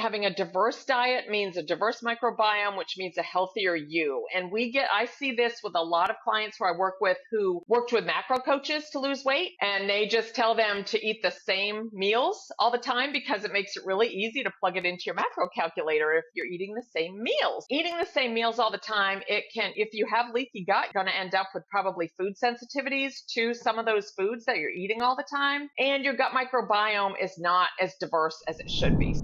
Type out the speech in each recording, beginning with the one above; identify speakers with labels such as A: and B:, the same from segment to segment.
A: having a diverse diet means a diverse microbiome, which means a healthier you. And I see this with a lot of clients who I work with who worked with macro coaches to lose weight, and they just tell them to eat the same meals all the time because it makes it really easy to plug it into your macro calculator if you're eating the same meals. Eating the same meals all the time, if you have leaky gut, you're going to end up with probably food sensitivities to some of those foods that you're eating all the time. And your gut microbiome is not as diverse as it should be.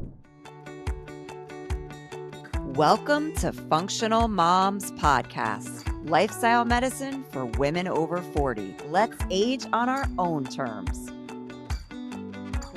B: Welcome to Functional Moms Podcast, lifestyle medicine for women over 40. Let's age on our own terms.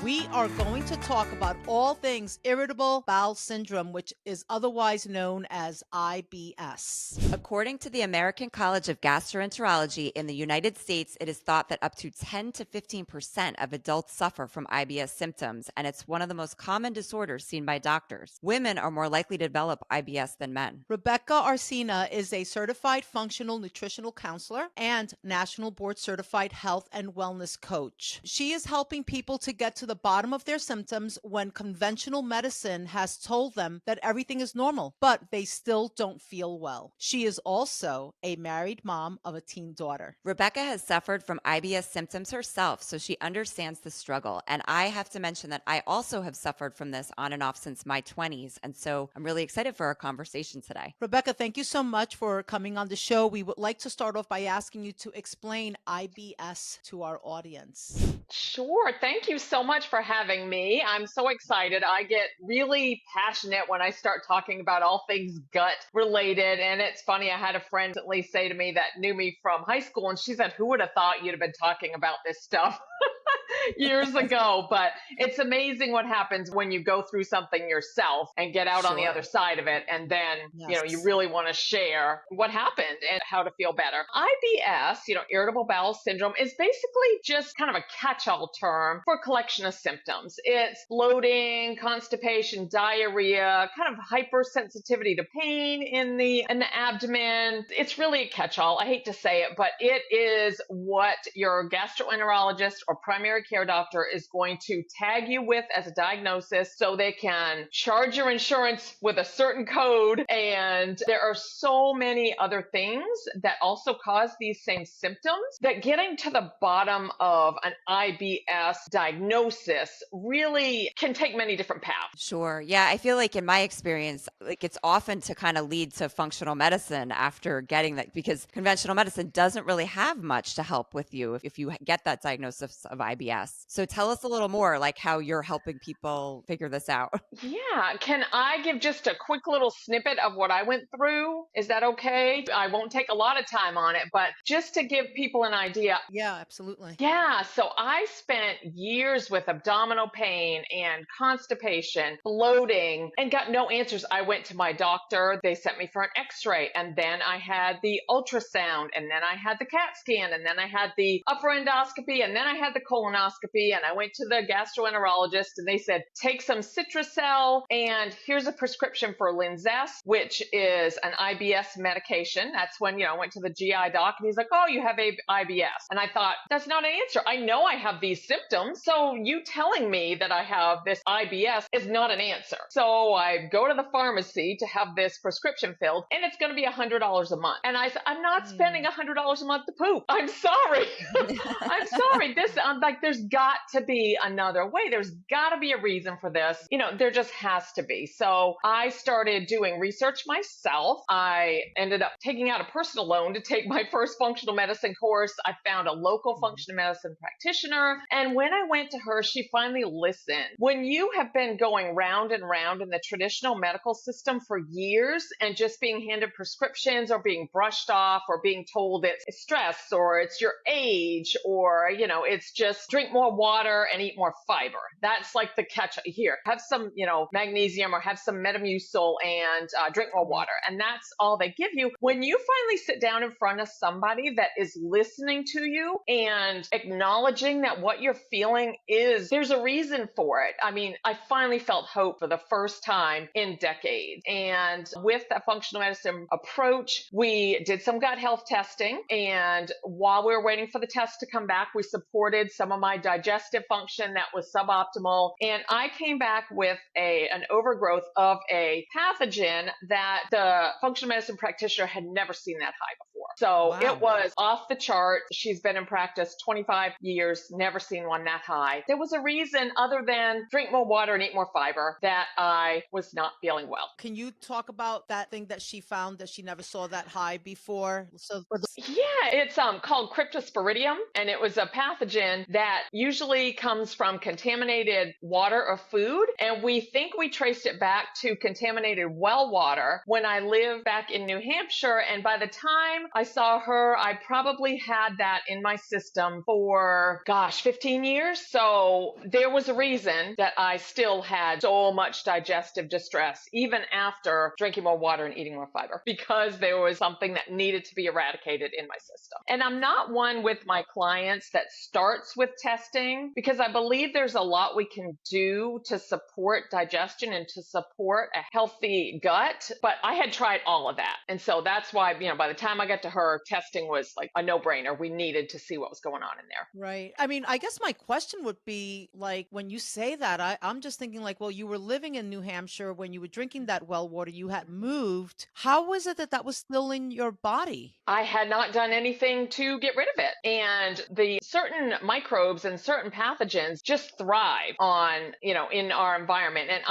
C: We are going to talk about all things irritable bowel syndrome, which is otherwise known as IBS.
B: According to the American College of Gastroenterology in the United States, it is thought that up to 10 to 15% of adults suffer from IBS symptoms, and it's one of the most common disorders seen by doctors. Women are more likely to develop IBS than men.
C: Rebecca Arsena is a certified functional nutritional counselor and national board certified health and wellness coach. She is helping people to get to the bottom of their symptoms when conventional medicine has told them that everything is normal, but they still don't feel well. She is also a married mom of a teen daughter.
B: Rebecca has suffered from IBS symptoms herself, so she understands the struggle. And I have to mention that I also have suffered from this on and off since my 20s. And so I'm really excited for our conversation today.
C: Rebecca, thank you so much for coming on the show. We would like to start off by asking you to explain IBS to our audience.
A: Sure. Thank you so much for having me. I'm so excited. I get really passionate when I start talking about all things gut related. And it's funny, I had a friend recently say to me that knew me from high school, and she said, "Who would have thought you'd have been talking about this stuff years ago?" But it's amazing what happens when you go through something yourself and get out on the other side of it. And then, you really want to share what happened and how to feel better. IBS, irritable bowel syndrome, is basically just kind of a catch-all term for a collection of symptoms. It's bloating, constipation, diarrhea, kind of hypersensitivity to pain in the abdomen. It's really a catch-all. I hate to say it, but it is what your gastroenterologist or primary care doctor is going to tag you with as a diagnosis so they can charge your insurance with a certain code. And there are so many other things that also cause these same symptoms that getting to the bottom of an IBS diagnosis really can take many different paths.
B: Sure. Yeah. I feel like in my experience, it's often to kind of lead to functional medicine after getting that, because conventional medicine doesn't really have much to help with you if you get that diagnosis of IBS. So tell us a little more, like how you're helping people figure this out.
A: Yeah. Can I give just a quick little snippet of what I went through? Is that okay? I won't take a lot of time on it, but just to give people an idea.
C: Yeah, absolutely.
A: Yeah. So I spent years with abdominal pain and constipation, bloating, and got no answers. I went to my doctor. They sent me for an x-ray, and then I had the ultrasound, and then I had the CAT scan, and then I had the upper endoscopy, and then I had the colonoscopy, and I went to the gastroenterologist, and they said, take some Citracel, and here's a prescription for Linzess, which is an IBS medication. That's when, I went to the GI doc, and he's like, "Oh, you have IBS." And I thought, that's not an answer. I know I have these symptoms, so you telling me that I have this IBS is not an answer. So I go to the pharmacy to have this prescription filled, and it's going to be $100 a month. And I said, I'm not spending $100 a month to poop. I'm sorry. I'm sorry. I'm like, there's got to be another way. There's got to be a reason for this. There just has to be. So I started doing research myself. I ended up taking out a personal loan to take my first functional medicine course. I found a local functional medicine practitioner. And when I went to her, she finally listened. When you have been going round and round in the traditional medical system for years and just being handed prescriptions or being brushed off or being told it's stress or it's your age or, it's just drink more water and eat more fiber. That's like the catch here. Have some, magnesium or have some Metamucil and drink more water. And that's all they give you. When you finally sit down in front of somebody that is listening to you and acknowledging that what you're feeling there's a reason for it. I mean, I finally felt hope for the first time in decades. And with that functional medicine approach, we did some gut health testing. And while we were waiting for the test to come back, we supported some of my digestive function that was suboptimal. And I came back with an overgrowth of a pathogen that the functional medicine practitioner had never seen that high before. So
C: Wow.
A: it was off the chart. She's been in practice 25 years, never seen one that high. There was a reason other than drink more water and eat more fiber that I was not feeling well.
C: Can you talk about that thing that she found that she never saw that high before? So for the
A: Yeah, it's called cryptosporidium, and it was a pathogen that usually comes from contaminated water or food, and we think we traced it back to contaminated well water when I lived back in New Hampshire, and by the time I saw her, I probably had that in my system for, 15 years. So there was a reason that I still had so much digestive distress, even after drinking more water and eating more fiber, because there was something that needed to be eradicated in my system. And I'm not one with my clients that starts with testing, because I believe there's a lot we can do to support digestion and to support a healthy gut. But I had tried all of that. And so that's why, by the time I got to her, testing was like a no-brainer. We needed to see what was going on in there.
C: Right. I mean, I guess my question would be like, when you say that, I'm just thinking like, well, you were living in New Hampshire when you were drinking that well water, you had moved. How was it that was still in your body?
A: I had not done anything to get rid of it. And the certain microbes and certain pathogens just thrive on, in our environment. And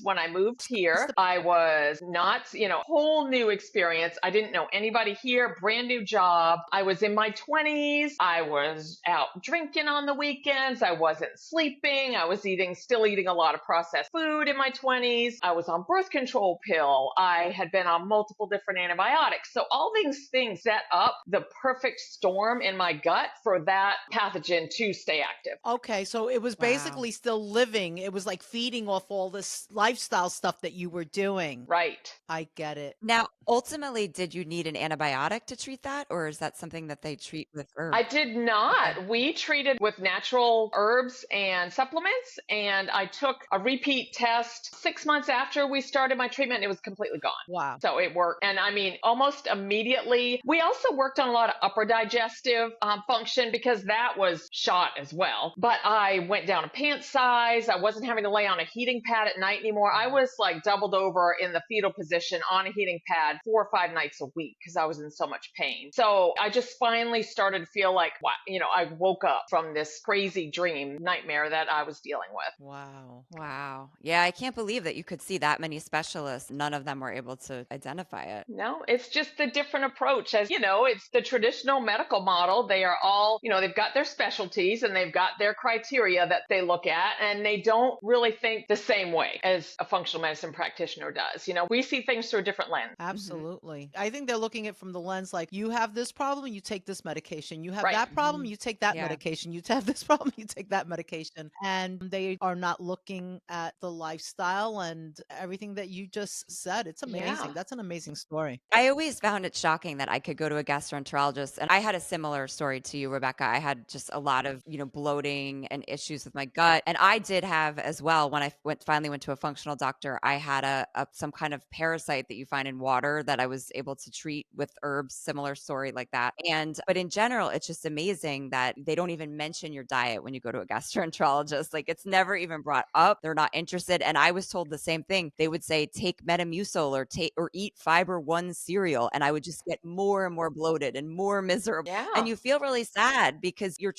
A: when I moved here, I was not, whole new experience. I didn't know anybody here, brand new job. I was in my 20s. I was out drinking on the weekends. I wasn't sleeping. I was still eating a lot of processed food in my 20s. I was on birth control pill. I had been on multiple different antibiotics. So all these things set up the perfect storm in my gut for that pathogen to stay active.
C: Okay, so it was basically still living. It was like feeding off all this lifestyle stuff that you were doing.
A: Right.
C: I get it.
B: Now, ultimately, did you need an antibiotic to treat that, or is that something that they treat with herbs?
A: I did not. Okay. We treated with natural herbs and supplements, and I took a repeat test 6 months after we started my treatment, and it was completely gone.
C: Wow.
A: So it worked. And I mean, almost immediately. We also worked on a lot of upper digestive function, because that was shot as well. But I went down a pant size. I wasn't having to lay on a heating pad at night anymore. I was like doubled over in the fetal position on a heating pad 4 or 5 nights a week because I was in so much pain. So I just finally started to feel like, I woke up from this crazy nightmare that I was dealing with.
B: Wow. Yeah, I can't believe that you could see that many specialists. None of them were able to identify it.
A: No, it's just the different approach. As it's the traditional medical model. They are all, they've got their specialties and they've got their criteria that they look at, and they don't really think the same way as a functional medicine practitioner does. We see things through a different lens.
C: Absolutely. Mm-hmm. I think they're looking at it from the lens like, you have this problem, you take this medication. You have
A: Right.
C: that problem, you take that medication. You have this problem, you take that medication. And they are not looking at the lifestyle and everything that you just said. It's amazing.
A: Yeah.
C: That's an amazing story.
B: I always found it shocking that I could go to a gastroenterologist, and I had a similar story to you, Rebecca. I had just a lot of, bloating and issues with my gut. And I did have as well, when I finally went to a functional doctor, I had some kind of parasite that you find in water that I was able to treat with herbs, similar story like that. But in general, it's just amazing that they don't even mention your diet when you go to a gastroenterologist. Like, it's never even brought up. They're not interested. And I was told the same thing. They would say, take Metamucil or eat Fiber One cereal. And I would just get more and more bloated and more miserable.
A: Yeah.
B: And you feel really sad because you're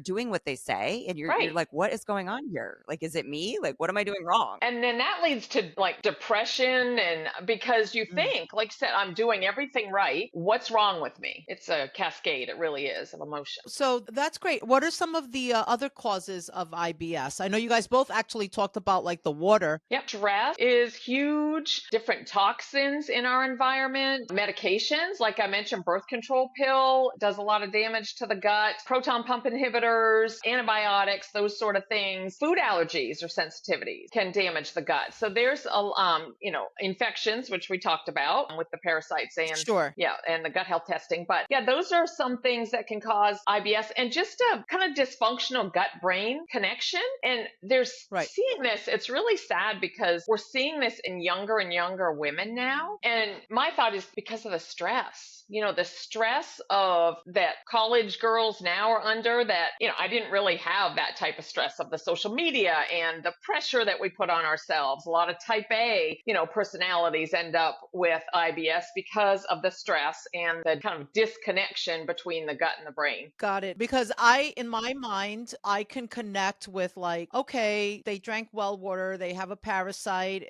B: doing what they say. And you're like, what is going on here? Like, is it me? Like, what am I doing wrong?
A: And then that leads to like depression, and because you think, like you said, I'm doing everything right. What's wrong with me? It's a cascade. It really is, of emotion.
C: So that's great. What are some of the other causes of IBS? I know you guys both actually talked about like the water.
A: Yep. Stress is huge. Different toxins in our environment. Medications, like I mentioned, birth control pill does a lot of damage to the gut. Proton pump inhibitors, antibiotics, those sort of things. Food allergies or sensitivities can damage the gut. So there's infections, which we talked about with the parasites and
C: Sure.
A: Yeah, and the gut health testing. But yeah, those are some things that can cause IBS and just a kind of dysfunctional gut brain connection. And there's
C: Right.
A: seeing this, it's really sad because we're seeing this in younger and younger women now. And my thought is because of the stress. The stress of that college girls now are under that, I didn't really have that type of stress of the social media and the pressure that we put on ourselves. A lot of type A, personalities end up with IBS because of the stress and the kind of disconnection between the gut and the brain.
C: Got it. Because in my mind, I can connect with like, okay, they drank well water, they have a parasite,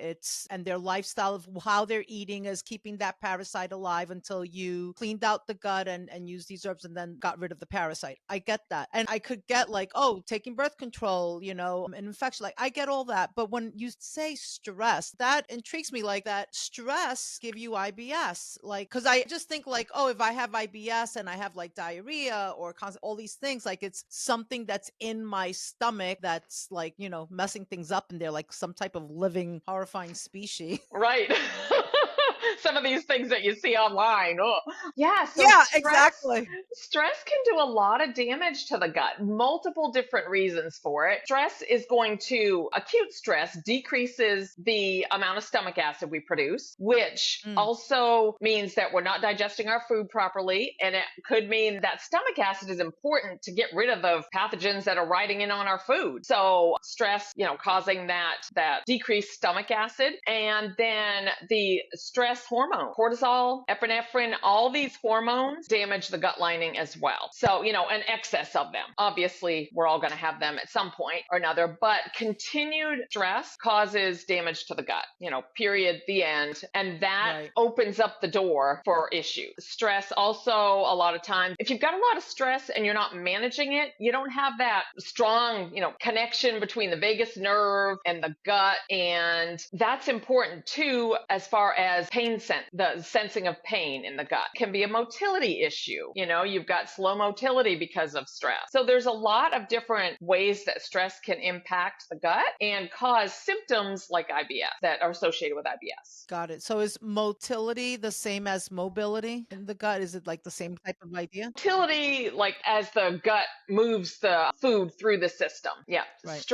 C: and their lifestyle of how they're eating is keeping that parasite alive until you cleaned out the gut and used these herbs and then got rid of the parasite. I get that. And I could get like, oh, taking birth control, an infection. Like I get all that. But when you say stress, that intrigues me, like that stress give you IBS. Like, cause I just think like, oh, if I have IBS and I have like diarrhea or all these things, like it's something that's in my stomach that's like, messing things up and they're like some type of living, horrifying species.
A: Right. Some of these things that you see online. Oh. Yeah. So
C: Yeah, exactly.
A: stress can do a lot of damage to the gut, multiple different reasons for it. Acute stress decreases the amount of stomach acid we produce, which also means that we're not digesting our food properly. And it could mean that stomach acid is important to get rid of the pathogens that are riding in on our food. So stress, causing that decreased stomach acid. And then the stress hormone, cortisol, epinephrine, all these hormones damage the gut lining as well. So, an excess of them. Obviously, we're all going to have them at some point or another, but continued stress causes damage to the gut, period, the end. And that opens up the door for issues. Stress also, a lot of times, if you've got a lot of stress and you're not managing it, you don't have that strong, connection between the vagus nerve and the gut. And that's important too, as far as the sensing of pain in the gut. It can be a motility issue. You've got slow motility because of stress. So there's a lot of different ways that stress can impact the gut and cause symptoms like IBS that are associated with IBS.
C: Got it. So is motility the same as mobility in the gut? Is it like the same type of idea?
A: Motility, like as the gut moves the food through the system. Yeah.
C: Right.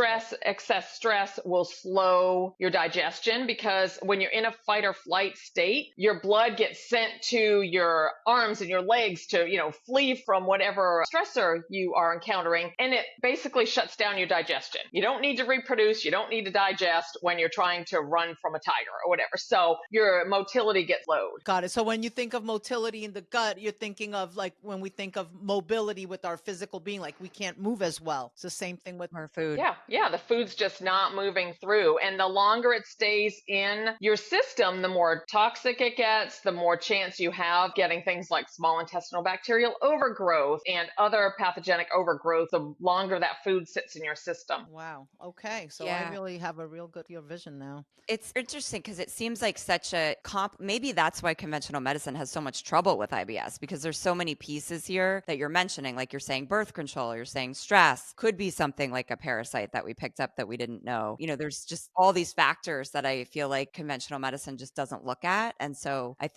A: Excess stress will slow your digestion because when you're in a fight or flight state, your blood gets sent to your arms and your legs to, flee from whatever stressor you are encountering. And it basically shuts down your digestion. You don't need to reproduce. You don't need to digest when you're trying to run from a tiger or whatever. So your motility gets slowed.
C: Got it. So when you think of motility in the gut, you're thinking of like when we think of mobility with our physical being, like we can't move as well. It's the same thing with
B: Our food.
A: Yeah. The food's just not moving through. And the longer it stays in your system, the more toxic it gets, the more chance you have getting things like small intestinal bacterial overgrowth and other pathogenic overgrowth the longer that food sits in your system.
C: Wow. Okay. So
B: Yeah.
C: I really have a real good vision now.
B: It's interesting because it seems like such a maybe that's why conventional medicine has so much trouble with IBS, because there's so many pieces here that you're mentioning, like you're saying birth control, you're saying stress, could be something like a parasite that we picked up that we didn't know. There's just all these factors that I feel like conventional medicine just doesn't look at. And so I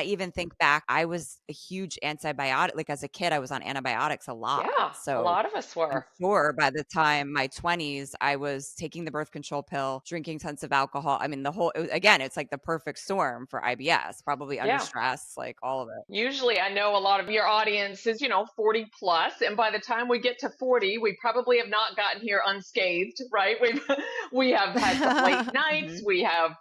B: even think back, I was a huge antibiotic, like as a kid, I was on antibiotics a lot.
A: Yeah,
B: So
A: a lot of us
B: I'm
A: were.
B: sure by the time my 20s, I was taking the birth control pill, drinking tons of alcohol. I mean, it's like the perfect storm for IBS, probably under stress, like all of it.
A: Usually I know a lot of your audience is, 40 plus. And by the time we get to 40, we probably have not gotten here unscathed, right? We have had some late nights. We have,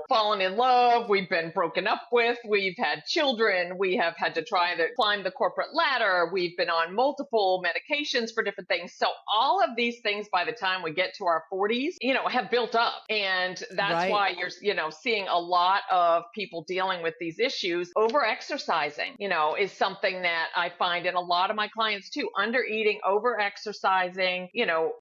A: fallen in love. We've been broken up with. We've had children. We have had to try to climb the corporate ladder. We've been on multiple medications for different things. So all of these things, by the time we get to our 40s, have built up. And that's why you're, seeing a lot of people dealing with these issues. Over exercising, is something that I find in a lot of my clients too. Under eating, over exercising,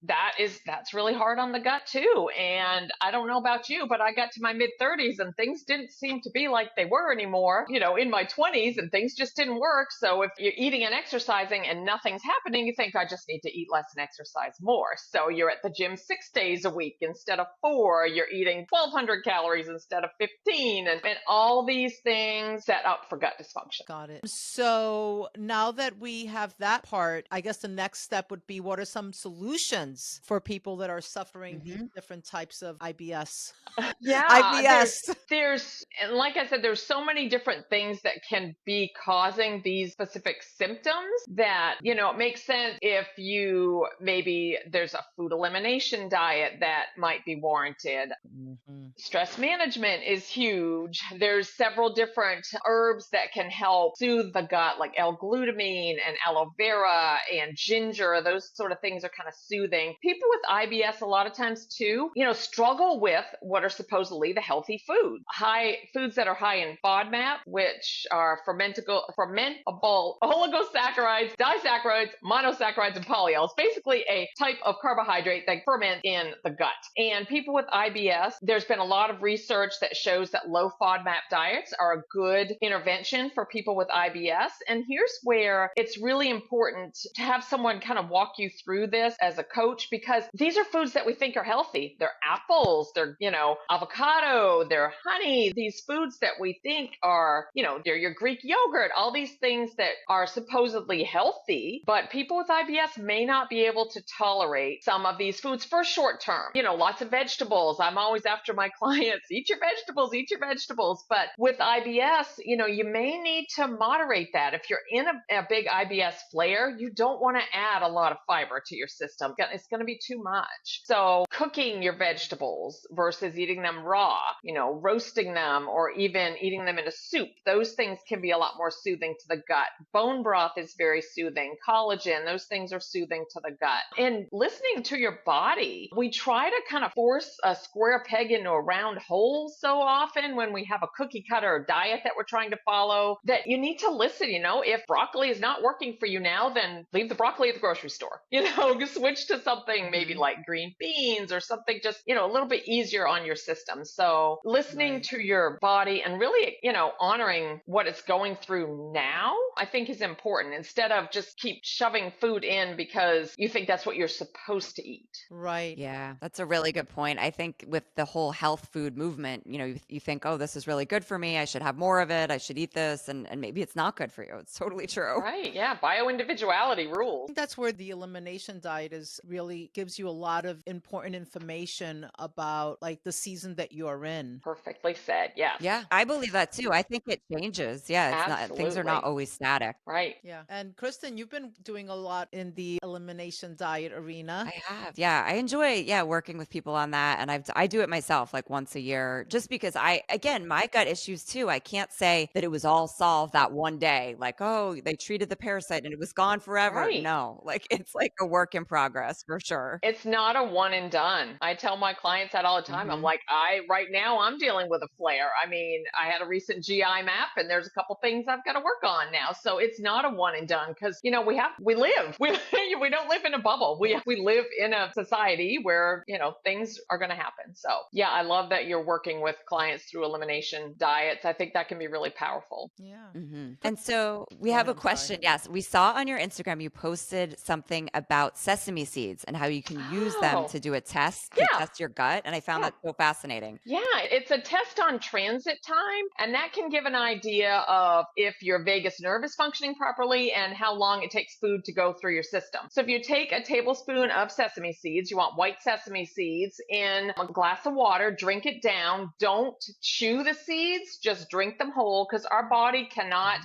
A: that's really hard on the gut too. And I don't know about you, but I got to my mid 30s and things didn't seem to be be like they were anymore, in my 20s, and things just didn't work. So if you're eating and exercising and nothing's happening, you think, I just need to eat less and exercise more. So you're at the gym 6 days a week instead of 4. You're eating 1,200 calories instead of 15. And all these things set up for gut dysfunction.
C: Got it. So now that we have that part, I guess the next step would be, what are some solutions for people that are suffering these different types of IBS?
A: Yeah,
C: IBS.
A: and like I said, there's so many different things that can be causing these specific symptoms that, it makes sense if maybe there's a food elimination diet that might be warranted. Stress management is huge. There's several different herbs that can help soothe the gut, like L-glutamine and aloe vera and ginger. Those sort of things are kind of soothing. People with IBS a lot of times too, struggle with what are supposedly the healthy foods that are high in FODMAP, which are fermentable oligosaccharides, disaccharides, monosaccharides, and polyols, basically a type of carbohydrate that ferment in the gut. And people with IBS, there's been a lot of research that shows that low FODMAP diets are a good intervention for people with IBS. And here's where it's really important to have someone kind of walk you through this as a coach, because these are foods that we think are healthy. They're apples, they're, avocado, they're honey, these foods that we think are, they're your Greek yogurt, all these things that are supposedly healthy, but people with IBS may not be able to tolerate some of these foods for short term. Lots of vegetables. I'm always after my clients, eat your vegetables. But with IBS, you may need to moderate that. If you're in a big IBS flare, you don't want to add a lot of fiber to your system. It's going to be too much. So cooking your vegetables versus eating them raw, roasting them, or even eating them in a soup, those things can be a lot more soothing to the gut. Bone broth is very soothing. Collagen, those things are soothing to the gut. And listening to your body, we try to kind of force a square peg into a round hole so often when we have a cookie cutter diet that we're trying to follow, that you need to listen. If broccoli is not working for you now, then leave the broccoli at the grocery store. Switch to something maybe like green beans or something just, a little bit easier on your system. So listening to your body and really, honoring what it's going through now, I think is important, instead of just keep shoving food in because you think that's what you're supposed to eat.
C: Right.
B: Yeah, that's a really good point. I think with the whole health food movement, you think, oh, this is really good for me. I should have more of it. I should eat this. And maybe it's not good for you. It's totally true.
A: Right. Yeah. Bio-individuality
C: I
A: rules.
C: think that's where the elimination diet really gives you a lot of important information about like the season that you're in.
A: Perfectly said. Yeah.
B: Yeah, I believe that too. I think it changes. Yeah, things are not
A: Absolutely.
B: always static.
A: Right.
C: Yeah. And Kristen, you've been doing a lot in the elimination diet arena.
B: I have. Yeah, I enjoy working with people on that, and I do it myself like once a year, just because my gut issues too. I can't say that it was all solved that one day. Like, oh, they treated the parasite and it was gone forever.
A: Right.
B: No, like it's like a work in progress for sure.
A: It's not a one and done. I tell my clients that all the time. I'm like, right now I'm dealing with a flare. I mean, I had a recent GI map and there's a couple things I've got to work on now. So it's not a one and done, because, we live. We don't live in a bubble. We live in a society where, things are going to happen. So yeah, I love that you're working with clients through elimination diets. I think that can be really powerful.
C: Yeah.
B: And so we have a question. Yes, we saw on your Instagram you posted something about sesame seeds and how you can use them to do a test to test your gut, and I found that so fascinating.
A: Yeah, it's a test on transit time, and that can give an idea of if your vagus nerve is functioning properly and how long it takes food to go through your system. So if you take a tablespoon of sesame seeds, you want white sesame seeds, in a glass of water, drink it down. Don't chew the seeds, just drink them whole, because our body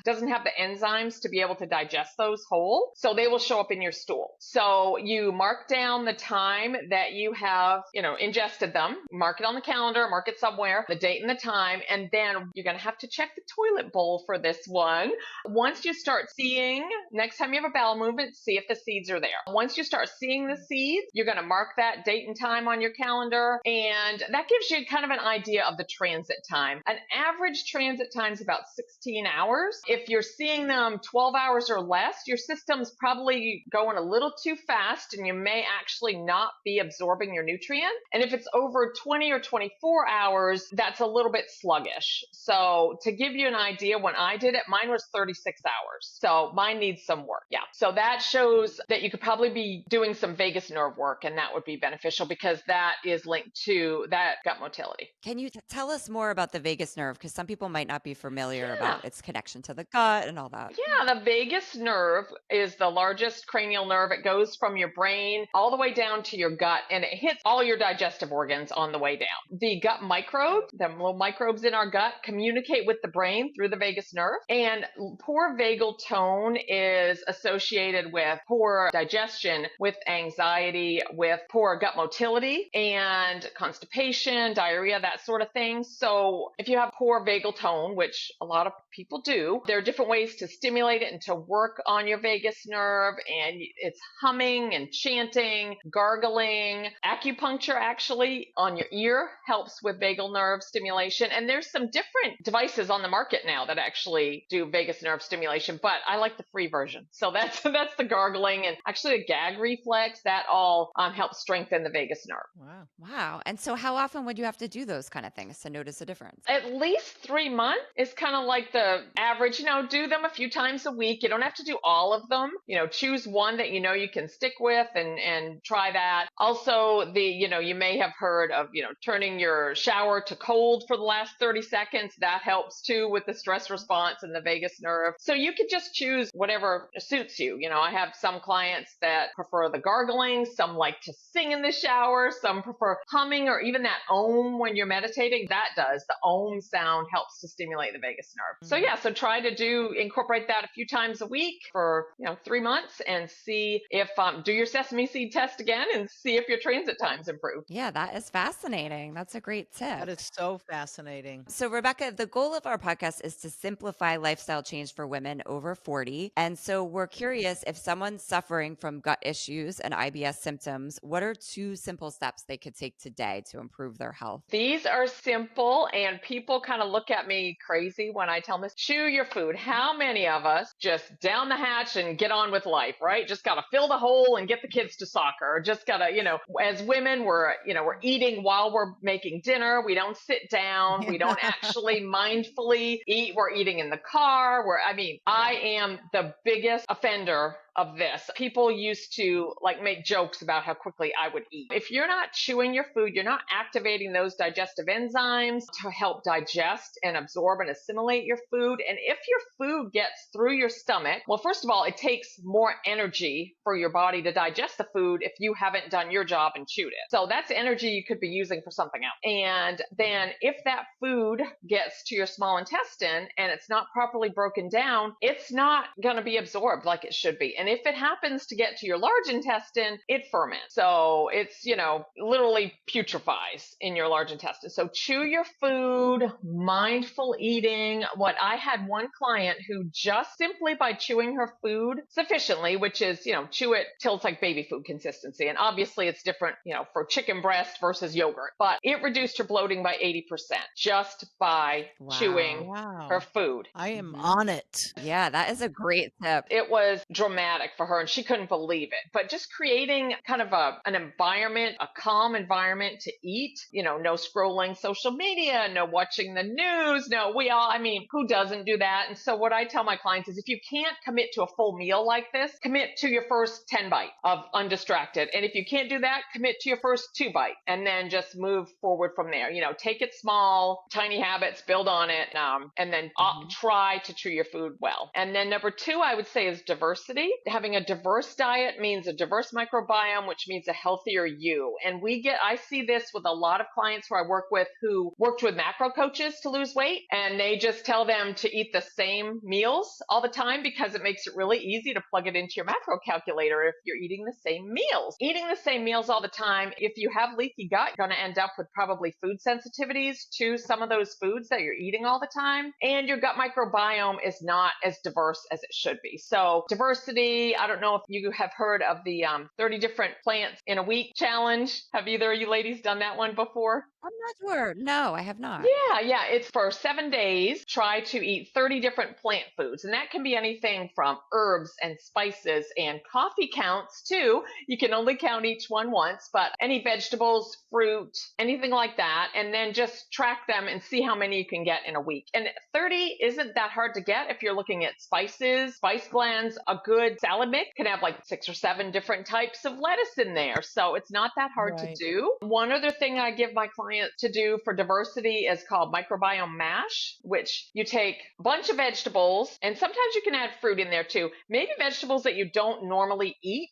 A: doesn't have the enzymes to be able to digest those whole. So they will show up in your stool. So you mark down the time that you have, ingested them, mark it on the calendar, mark it somewhere, the date and the time, and then you're going to have to check the toilet bowl for this one. Once you start seeing, next time you have a bowel movement, see if the seeds are there. Once you start seeing the seeds, you're going to mark that date and time on your calendar, and that gives you kind of an idea of the transit time. An average transit time is about 16 hours. If you're seeing them 12 hours or less, your system's probably going a little too fast and you may actually not be absorbing your nutrient. And if it's over 20 or 24 hours, that's a little bit sluggish. sluggish. So to give you an idea, when I did it, mine was 36 hours. So mine needs some work. Yeah. So that shows that you could probably be doing some vagus nerve work, and that would be beneficial because that is linked to that gut motility.
B: Can you tell us more about the vagus nerve? Because some people might not be familiar
A: Yeah.
B: about its connection to the gut and all that.
A: Yeah, the vagus nerve is the largest cranial nerve. It goes from your brain all the way down to your gut, and it hits all your digestive organs on the way down. The gut microbes, the little microbes in our gut, communicate with the brain through the vagus nerve. And poor vagal tone is associated with poor digestion, with anxiety, with poor gut motility, and constipation, diarrhea, that sort of thing. So if you have poor vagal tone, which a lot of people do, there are different ways to stimulate it and to work on your vagus nerve. And it's humming and chanting, gargling. Acupuncture actually on your ear helps with vagal nerve stimulation. And there's some different devices on the market now that actually do vagus nerve stimulation, but I like the free version. So that's the gargling and actually a gag reflex. That all helps strengthen the vagus nerve.
C: Wow.
B: Wow. And so how often would you have to do those kind of things to notice a difference?
A: At least 3 months is kind of like the average. Do them a few times a week. You don't have to do all of them. Choose one that you can stick with and try that. Also, you may have heard of, turning your shower to cold for the last 30 seconds. That helps too with the stress response and the vagus nerve. So you could just choose whatever suits you. I have some clients that prefer the gargling. Some like to sing in the shower. Some prefer humming or even that om when you're meditating. That does. The om sound helps to stimulate the vagus nerve. So yeah, so try to incorporate that a few times a week for 3 months and see if do your sesame seed test again and see if your transit times improve.
B: Yeah, that is fascinating. That's a great tip.
C: That is so fascinating.
B: So, Rebecca, the goal of our podcast is to simplify lifestyle change for women over 40. And so we're curious, if someone's suffering from gut issues and IBS symptoms, what are 2 simple steps they could take today to improve their health?
A: These are simple, and people kind of look at me crazy when I tell them this. Chew your food. How many of us just down the hatch and get on with life, right? Just got to fill the hole and get the kids to soccer. Just got to, as women, we're eating while we're making dinner. We don't sit down. We don't actually mindfully eat. We're eating in the car. I am the biggest offender of this. People used to make jokes about how quickly I would eat. If you're not chewing your food, you're not activating those digestive enzymes to help digest and absorb and assimilate your food. And if your food gets through your stomach, well, first of all, it takes more energy for your body to digest the food if you haven't done your job and chewed it. So that's energy you could be using for something else. And then if that food gets to your small intestine and it's not properly broken down, it's not going to be absorbed like it should be. And if it happens to get to your large intestine, it ferments. So it's, literally putrefies in your large intestine. So chew your food, mindful eating. I had one client who just simply by chewing her food sufficiently, which is, chew it till it's like baby food consistency. And obviously it's different, for chicken breast versus yogurt, but it reduced her bloating by 80% just by chewing her food.
C: I am on it.
B: Yeah, that is a great tip.
A: It was dramatic for her and she couldn't believe it. But just creating kind of an environment, a calm environment to eat, no scrolling social media, no watching the news, who doesn't do that? And so what I tell my clients is if you can't commit to a full meal like this, commit to your first 10 bites of undistracted. And if you can't do that, commit to your first 2 bites and then just move forward from there. Take it small, tiny habits, build on it, and then try to chew your food well. And then number 2, I would say is diversity. Having a diverse diet means a diverse microbiome, which means a healthier you. And I see this with a lot of clients who I work with who worked with macro coaches to lose weight, and they just tell them to eat the same meals all the time because it makes it really easy to plug it into your macro calculator if you're eating the same meals. Eating the same meals all the time, if you have leaky gut, you're going to end up with probably food sensitivities to some of those foods that you're eating all the time, and your gut microbiome is not as diverse as it should be. So diversity, me. I don't know if you have heard of the 30 different plants in a week challenge. Have either of you ladies done that one before?
B: I'm not sure. No, I have not.
A: Yeah. It's for 7 days. Try to eat 30 different plant foods. And that can be anything from herbs and spices, and coffee counts too. You can only count each one once, but any vegetables, fruit, anything like that. And then just track them and see how many you can get in a week. And 30 isn't that hard to get if you're looking at spices, spice blends. A good salad mix can have like 6 or 7 different types of lettuce in there. So it's not that hard to do. One other thing I give my clients to do for diversity is called microbiome mash, which you take a bunch of vegetables, and sometimes you can add fruit in there too. Maybe vegetables that you don't normally eat,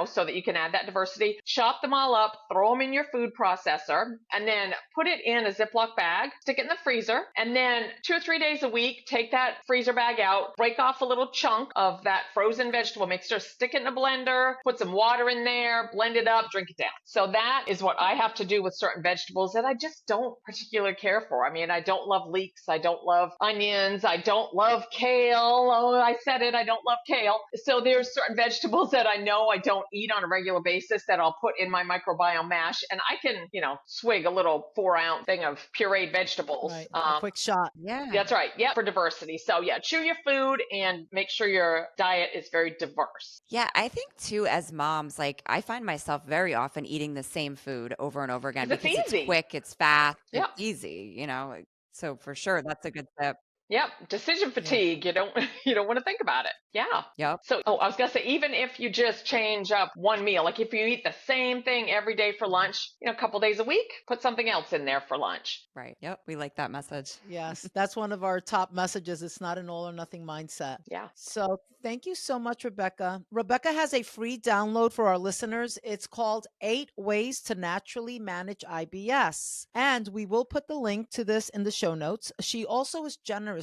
A: so that you can add that diversity. Chop them all up, throw them in your food processor, and then put it in a Ziploc bag, stick it in the freezer, and then 2 or 3 days a week, take that freezer bag out, break off a little chunk of that frozen vegetable mixture, stick it in a blender, put some water in there, blend it up, drink it down. So that is what I have to do with certain vegetables that I just don't particularly care for. I mean, I don't love leeks. I don't love onions. I don't love kale. Oh, I said it. I don't love kale. So there's certain vegetables that I know I don't eat on a regular basis that I'll put in my microbiome mash, and I can, swig a little 4-ounce thing of pureed vegetables.
C: Right. A quick shot.
B: Yeah.
A: That's right. Yeah, for diversity. So yeah, chew your food and make sure your diet is very diverse.
B: Yeah, I think too, as moms, like I find myself very often eating the same food over and over again
A: It's
B: because
A: easy.
B: it's quick, it's fast,
A: Yeah.
B: it's easy, So for sure, that's a good step.
A: Yep. Decision fatigue. You don't want to think about it. Yeah.
B: Yep.
A: So, I was going to say, even if you just change up one meal, like if you eat the same thing every day for lunch, a couple days a week, put something else in there for lunch.
B: Right. Yep. We like that message.
C: Yes, that's one of our top messages. It's not an all or nothing mindset.
A: Yeah.
C: So thank you so much, Rebecca. Rebecca has a free download for our listeners. It's called 8 Ways to Naturally Manage IBS. And we will put the link to this in the show notes. She also is generously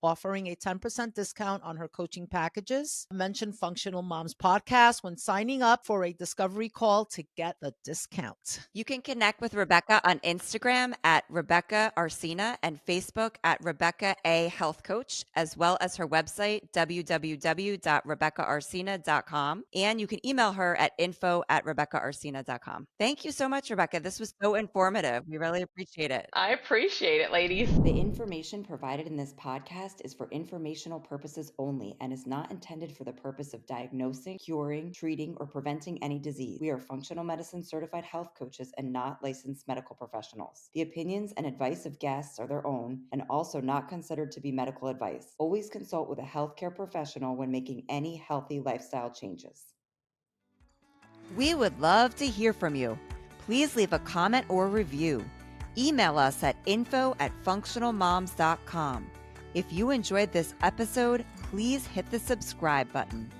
C: offering a 10% discount on her coaching packages. Mention Functional Moms Podcast when signing up for a discovery call to get the discount.
B: You can connect with Rebecca on Instagram at Rebecca Arsena and Facebook at Rebecca A Health Coach, as well as her website, www.rebeccaarsena.com. And you can email her at info@rebeccaarsena.com. Thank you so much, Rebecca. This was so informative. We really appreciate it.
A: I appreciate it, ladies.
B: The information provided in this podcast is for informational purposes only and is not intended for the purpose of diagnosing, curing, treating, or preventing any disease. We are functional medicine certified health coaches and not licensed medical professionals. The opinions and advice of guests are their own and also not considered to be medical advice. Always consult with a healthcare professional when making any healthy lifestyle changes. We would love to hear from you. Please leave a comment or review. Email us at info@functionalmoms.com. If you enjoyed this episode, please hit the subscribe button.